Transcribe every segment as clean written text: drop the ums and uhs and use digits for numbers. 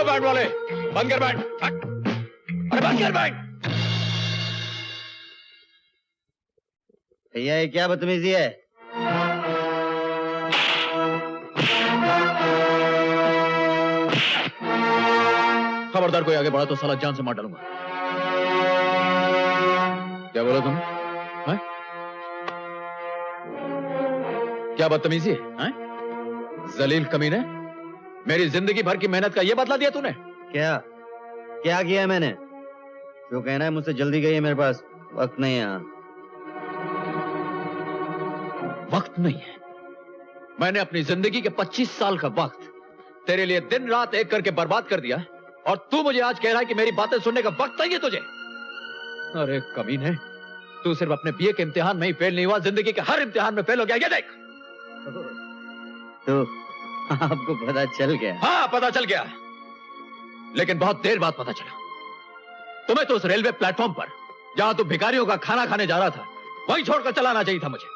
Band वाले, बंद कर बैंड। अरे बंद कर बैंड। भैया ये क्या बदतमीजी है? खबरदार कोई आगे बढ़ा तो साला जान से मार डालूंगा। क्या बोला तुम? हैं? क्या बदतमीजी है? जलील कमीने, मेरी जिंदगी भर की मेहनत का ये बदला दिया तूने? क्या क्या किया है मैंने? जो कहना है मुझसे जल्दी कहिए, मेरे पास वक्त नहीं है यहाँ। वक्त नहीं है? मैंने अपनी जिंदगी के 25 साल का वक्त तेरे लिए दिन रात एक करके बर्बाद कर दिया और तू मुझे आज कह रहा है कि मेरी बातें सुनने का वक्त नहीं है तुझे? अरे कमीने, तू सिर्फ अपने बीए के इम्तिहान में ही फेल नहीं हुआ, जिंदगी के हर इम्तिहान में फेल हो गया। ये देख। तो आपको पता चल गया? हाँ पता चल गया, लेकिन बहुत देर बाद पता चला। तुम्हें तो उस रेलवे प्लेटफॉर्म पर जहां तू भिखारियों का खाना खाने जा रहा था वहीं छोड़कर चलाना चाहिए था मुझे,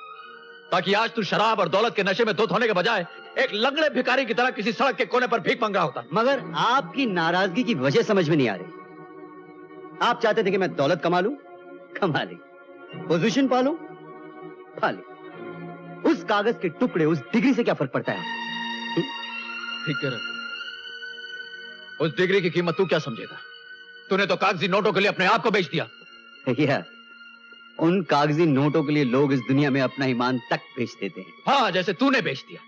ताकि आज तू शराब और दौलत के नशे में धुत होने के बजाय एक लंगड़े भिखारी की तरह किसी सड़क के कोने पर भीख मांग रहा होता। मगर आपकी नाराजगी की वजह समझ में नहीं आ रही। आप चाहते थे कि मैं दौलत कमा लूं, कमा ली। पोजीशन पालूं, पा ली। उस कागज के टुकड़े, उस डिग्री से क्या फर्क पड़ता है? ठीक कह रहा। उस डिग्री की कीमत तू क्या समझेगा? तूने तो कागजी नोटों के लिए अपने आप को बेच दिया। भैया, उन कागजी नोटों के लिए लोग इस दुनिया में अपना ईमान तक बेच देते हैं। हाँ, जैसे तूने बेच दिया।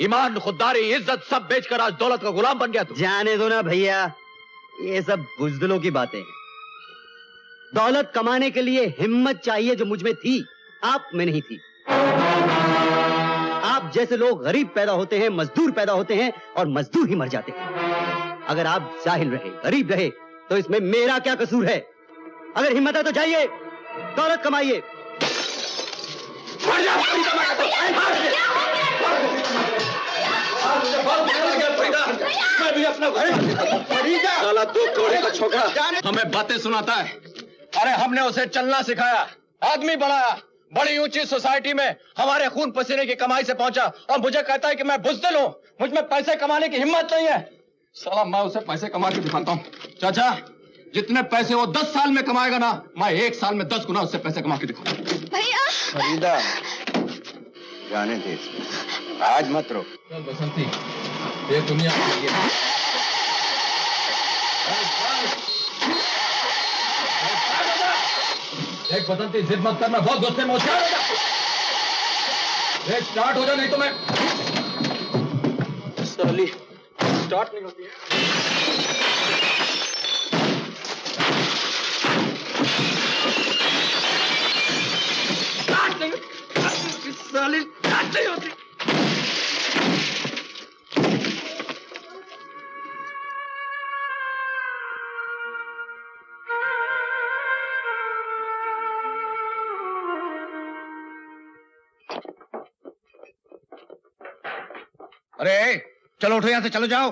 ईमान, खुददारी, इज्जत सब बेचकर आज दौलत का गुलाम बन गया तू। जाने दो ना भैया, ये सब बुज़दिलों की बातें हैं। दौलत कमाने के लिए हिम्मत चाहिए जो मुझ में थी, आप में नहीं थी। आप जैसे लोग गरीब पैदा होते हैं, मजदूर पैदा होते हैं और मजदूर ही मर जाते हैं। अगर आप जाहिल रहे, गरीब रहे, तो इसमें मेरा क्या कसूर है? अगर हिम्मत है तो जाइए, दौलत कमाइए। मैं भी अपना साला दो कोड़े का छोकरा हमें बातें सुनाता है। अरे हमने उसे चलना सिखाया, आदमी बनाया, बड़ी ऊंची सोसाइटी में हमारे खून पसीने की कमाई से पहुंचा और मुझे कहता है कि मैं बुज़दिल हूं, मुझ में पैसे कमाने की हिम्मत नहीं है। साला मैं उसे पैसे कमा के दिखाता हूं। चाचा, जितने पैसे वो 10 साल में कमाएगा ना, मैं 1 साल में 10 गुना उससे पैसे कमा के दिखाता हूं। भैया फरीदा, जाने दे, आज मत रो। चल बसंती, ये दुनिया की है। एक बसंती, जिद मत करना, बहुत गुस्से में होशियार हो जा। स्टार्ट हो जा, नहीं तो मैं साली स्टार्ट नहीं होती है। साली स्टार्ट नहीं होती। अरे चलो उठो, यहां से चलो जाओ।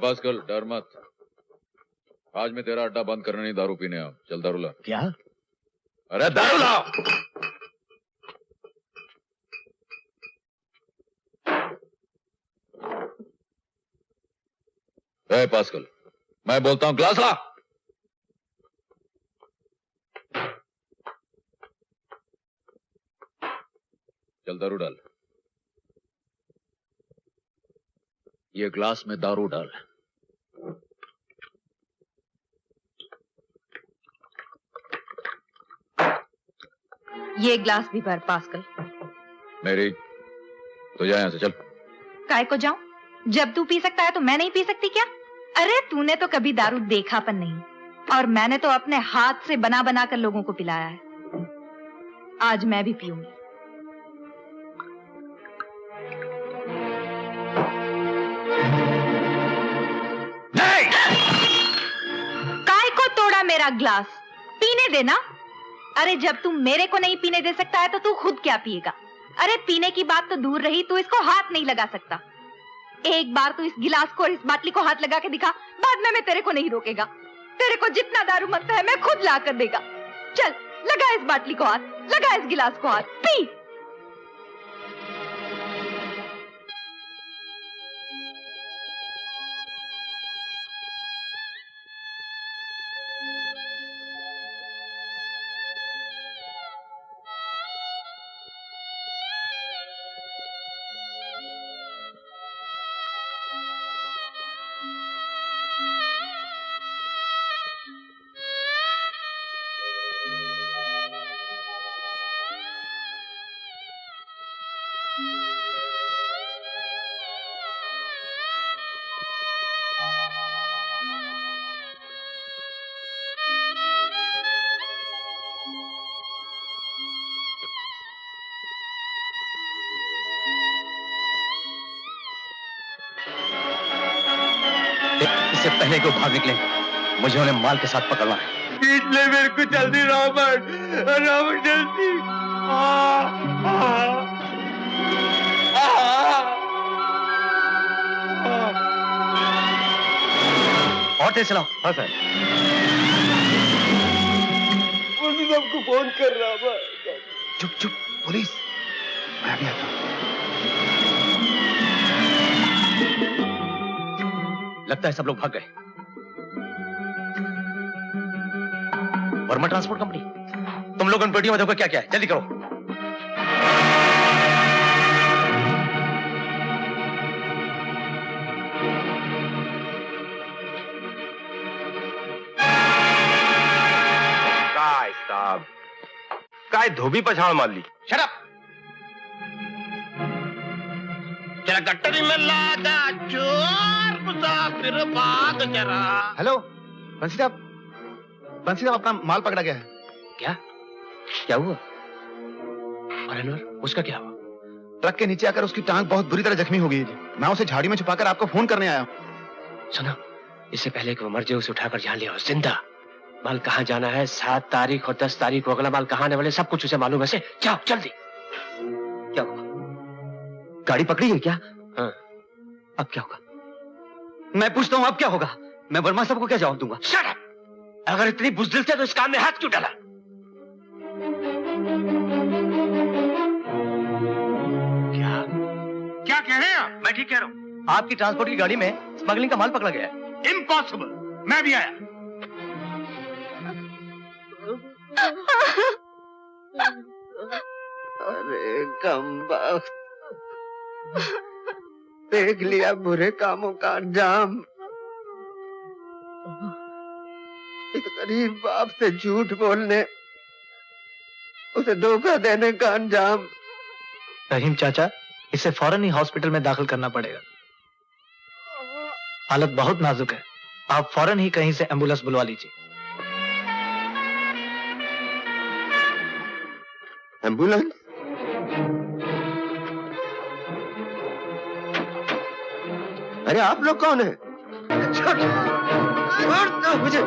पास्कल, डर मत। आज मैं तेरा अड्डा बंद करने नहीं, दारू पीने आओ। चल दारू ला। क्या? अरे दारू लाओ। पास्कल, मैं बोलता हूं ग्लास ला। चल दारू डाल। ये ग्लास में दारू डाल। ये ग्लास भी भर पास्कल। मेरी तो जा यहां से, चल। काय को जाऊं? जब तू पी सकता है तो मैं नहीं पी सकती क्या? अरे तूने तो कभी दारू देखा पण नहीं, और मैंने तो अपने हाथ से बना बना कर लोगों को पिलाया है। आज मैं भी पीऊंगी। काय को तोड़ा मेरा ग्लास? पीने देना। अरे जब तू मेरे को नहीं पीने दे सकता है तो तू खुद क्या पिएगा? अरे पीने की बात तो दूर रही, तू इसको हाथ नहीं लगा सकता। एक बार तू इस गिलास को और इस बाटली को हाथ लगा के दिखा, बाद में मैं तेरे को नहीं रोकेगा। तेरे को जितना दारू मंगता है मैं खुद ला कर देगा। चल लगा इस बाटली को हाथ, लगा इस गिलास को हाथ, पी। इससे पहले कि वो भाग निकले मुझे उन्हें माल के साथ पकड़ना है। खींच ले मेरे को जल्दी रॉबर्ट, रॉबर्ट जल्दी। और तेज चलाओ। हाँ सर। पुलिस सबको फोन कर रहा है। चुप चुप पुलिस, मैं भी आता हूँ। लगता है सब लोग भाग गए। वर्मा ट्रांसपोर्ट कंपनी, तुम लोग उन पेटियों में देखो क्या क्या है, जल्दी करो। काय साहब, काय धोबी पछाड़ मार ली। Shut up. जरा गट्टरी में लादा चोर मुसाफिर भाग जरा। हेलो बंसी साहब, बंसी साहब अपना माल पकड़ा गया है। क्या क्या हुआ? और अनवर, उसका क्या हुआ? ट्रक के नीचे आकर उसकी टांग बहुत बुरी तरह जख्मी हो गई है। मैं उसे झाड़ी में छुपाकर आपको फोन करने आया हूँ। सुनो, इससे पहले कि वो मर जाए उसे उठाकर जान लिया जिंदा। माल कहाँ जाना है, 7 तारीख और 10 तारीख को अगला माल कहाँ आने वाले, सब कुछ उसे मालूम है। से जाओ जल्दी। क्या हुआ? गाड़ी पकड़ी है क्या? हाँ। अब क्या होगा? मैं पूछता हूँ अब क्या होगा? मैं वर्मा साहब को क्या जवाब दूंगा? Shut up! अगर इतनी बुज़दिल थे तो इस काम में हाथ क्यों डाला? क्या कह रहे हैं आप? मैं ठीक कह रहा हूँ। आपकी ट्रांसपोर्ट की गाड़ी में स्मगलिंग का माल पकड़ा गया है। इम्पॉसिबल, मैं भी आया। अरे कम देख लिया बुरे कामों का अंजाम। एक गरीब बाप से झूठ बोलने, उसे धोखा देने का अंजाम। रहीम चाचा, इसे फौरन ही हॉस्पिटल में दाखिल करना पड़ेगा। हालत बहुत नाजुक है, आप फौरन ही कहीं से एम्बुलेंस बुलवा लीजिए। एम्बुलेंस? अरे आप लोग कौन है? छोड़ दो मुझे।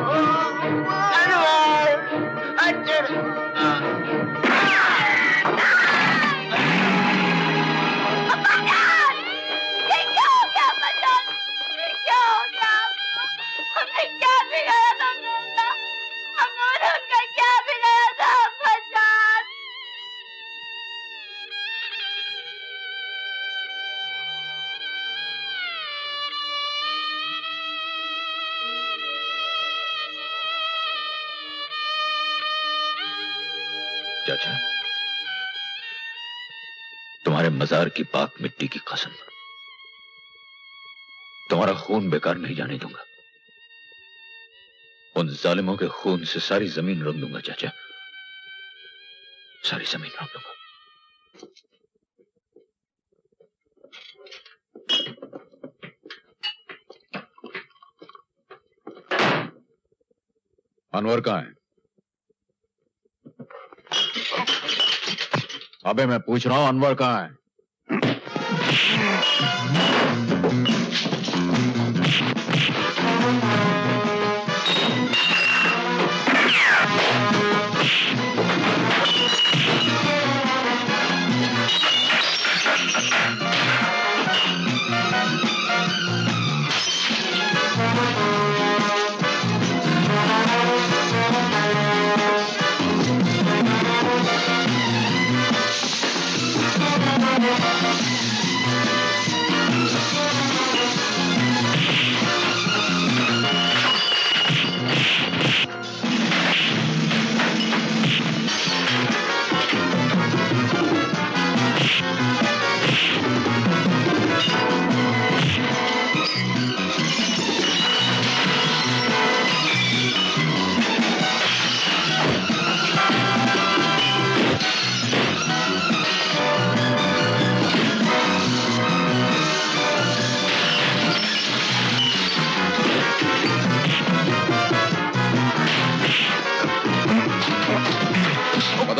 चाचा, तुम्हारे मजार की पाक मिट्टी की कसम, तुम्हारा खून बेकार नहीं जाने दूंगा। उन जालिमों के खून से सारी जमीन रंग दूंगा चाचा, सारी जमीन रंग दूंगा। अनवर कहाँ है? अबे मैं पूछ रहा हूं अनवर कहाँ है?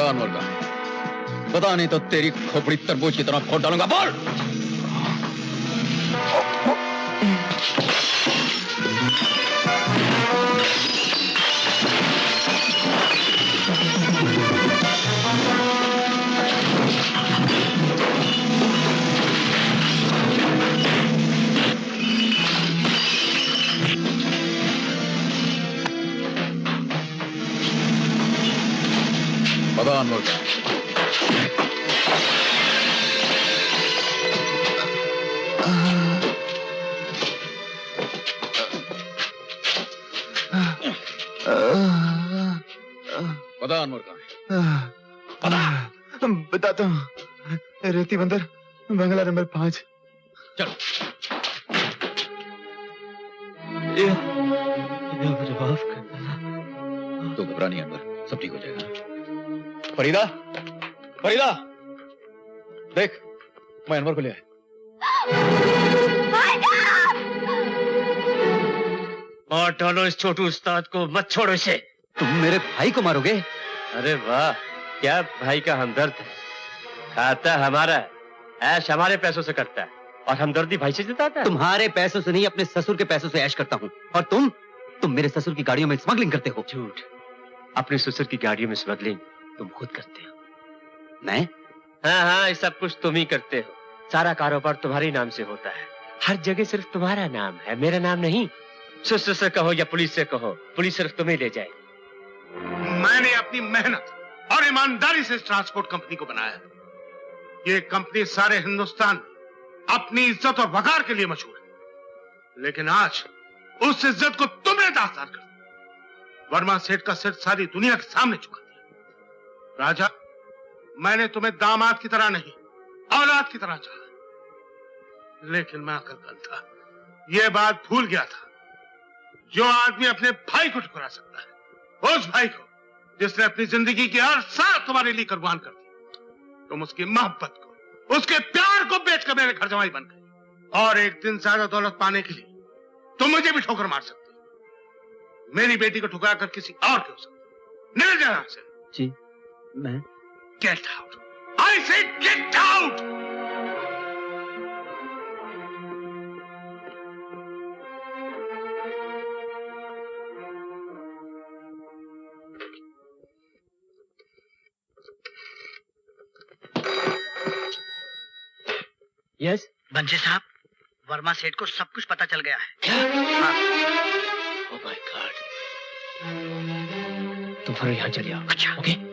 अनवर का पता नहीं तो तेरी खोपड़ी तरबूज की तरह फोड़ डालूंगा। बोल। पता अनवर का पता अनवर का बताता हूँ। रेती बंदर, बंगला नंबर 5। चलो। मुझे माफ कर। तो घबरा नहीं अनवर, सब ठीक हो जाएगा। फरीदा, फरीदा, देख मैं अनवर को ले आया। और डालो इस छोटू उस्ताद को, मत छोड़ो इसे। तुम मेरे भाई को मारोगे? अरे वाह, क्या भाई का हमदर्द है। खाता हमारा है, ऐश हमारे पैसों से करता है और हमदर्दी भाई से जताता है। तुम्हारे पैसों से नहीं, अपने ससुर के पैसों से ऐश करता हूँ। और तुम मेरे ससुर की गाड़ियों में स्मगलिंग करते हो। झूठ। अपने ससुर की गाड़ियों में स्मगलिंग तुम खुद करते हो। मैं? हाँ, ये सब कुछ तुम ही करते हो। सारा कारोबार तुम्हारे नाम से होता है। हर जगह सिर्फ तुम्हारा नाम है, मेरा नाम नहीं। ससुर से कहो या पुलिस से कहो, पुलिस सिर्फ तुम्हें ले जाएगी। मैंने अपनी मेहनत और ईमानदारी से इस ट्रांसपोर्ट कंपनी को बनाया। ये कंपनी सारे हिंदुस्तान में अपनी इज्जत और वकार के लिए मशहूर है, लेकिन आज उस इज्जत को तुमने दास्तार कर दिया। वर्मा सेठ का सिर सारी दुनिया के सामने झुका दिया। राजा, मैंने तुम्हें दामाद की तरह नहीं, औलाद की तरह चाहा, लेकिन मैं अकलमंद था, यह बात भूल गया था। जो आदमी अपने भाई को ठुकरा सकता है, उस भाई को जिसने अपनी जिंदगी की हर सांस तुम्हारे लिए कुर्बान कर दी, तुम उसकी मोहब्बत को, उसके प्यार को बेचकर मेरे घर जमाई बन गए। और एक दिन ज्यादा दौलत पाने के लिए तुम मुझे भी ठोकर मार सकते हो। मेरी बेटी को ठुकरा कर किसी और के हो सकते। निकल जाना से। जी, मैं? गेट आउट, आई से गेट आउट। यस बंसी साहब, वर्मा सेठ को सब कुछ पता चल गया है। हाँ। Oh my God. तुम फौरन यहाँ चले आओ। अच्छा, ओके।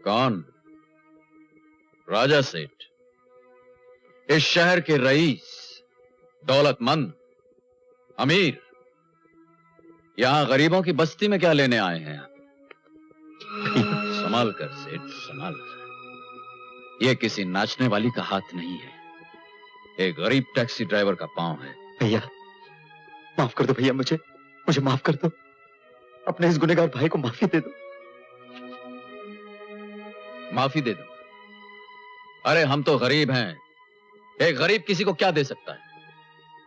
कौन? राजा सेठ, इस शहर के रईस, दौलतमंद, अमीर, यहां गरीबों की बस्ती में क्या लेने आए हैं? संभाल कर सेठ, संभाल कर। यह किसी नाचने वाली का हाथ नहीं है, एक गरीब टैक्सी ड्राइवर का पांव है। भैया माफ कर दो, भैया मुझे माफ कर दो। अपने इस गुनहगार भाई को माफी दे दो। माफी दे दो? अरे हम तो गरीब हैं। एक गरीब किसी को क्या दे सकता है?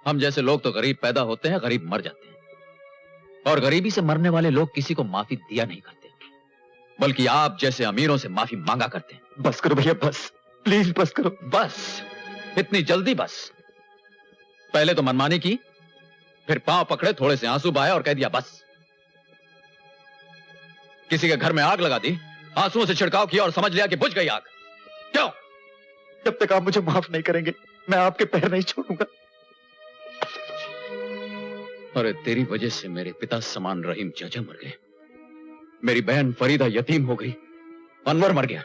हम जैसे लोग तो गरीब पैदा होते हैं, गरीब मर जाते हैं। और गरीबी से मरने वाले लोग किसी को माफी दिया नहीं करते, बल्कि आप जैसे अमीरों से माफी मांगा करते हैं। बस करो भैया, बस, प्लीज बस करो। बस? इतनी जल्दी बस? पहले तो मनमानी की, फिर पांव पकड़े, थोड़े से आंसू बहाए और कह दिया बस। किसी के घर में आग लगा दी, आंसुओं से छिड़काव किया और समझ लिया कि बुझ गई आग। क्यों? जब तक आप मुझे माफ नहीं करेंगे, मैं आपके पैर नहीं छोड़ूंगा। अरे तेरी वजह से मेरे पिता समान रहीम चाचा मर गए, मेरी बहन फरीदा यतीम हो गई, अनवर मर गया।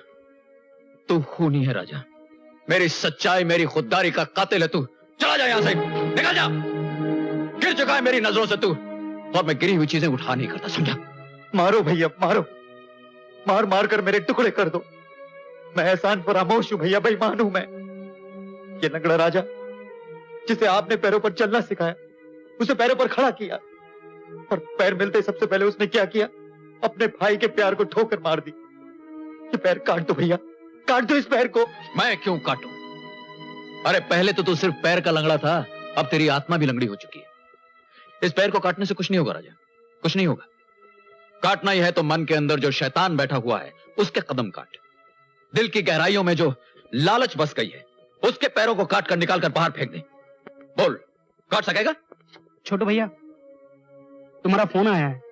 तू खूनी है राजा, मेरी सच्चाई, मेरी खुददारी का कातिल है तू। चला जा यहां से, निकल जा। गिर चुका है मेरी नजरों से तू, और मैं गिरी हुई चीजें उठा नहीं करता, समझा? मारो भैया, मारो, मार मार कर मेरे टुकड़े कर दो। मैं एहसान फरामोश हूं भैया, बेईमान हूं मैं। ये लंगड़ा राजा जिसे आपने पैरों पर चलना सिखाया, उसे पैरों पर खड़ा किया, और पैर मिलते सबसे पहले उसने क्या किया? अपने भाई के प्यार को ठोकर मार दी। ये पैर काट दो भैया, काट दो इस पैर को। मैं क्यों काटूं? अरे पहले तो तू सिर्फ पैर का लंगड़ा था, अब तेरी आत्मा भी लंगड़ी हो चुकी है। इस पैर को काटने से कुछ नहीं होगा राजा, कुछ नहीं होगा। काटना ही है तो मन के अंदर जो शैतान बैठा हुआ है उसके कदम काट। दिल की गहराइयों में जो लालच बस गई है उसके पैरों को काट कर निकाल कर बाहर फेंक दे। बोल, काट सकेगा? छोटू भैया, तुम्हारा फोन आया है।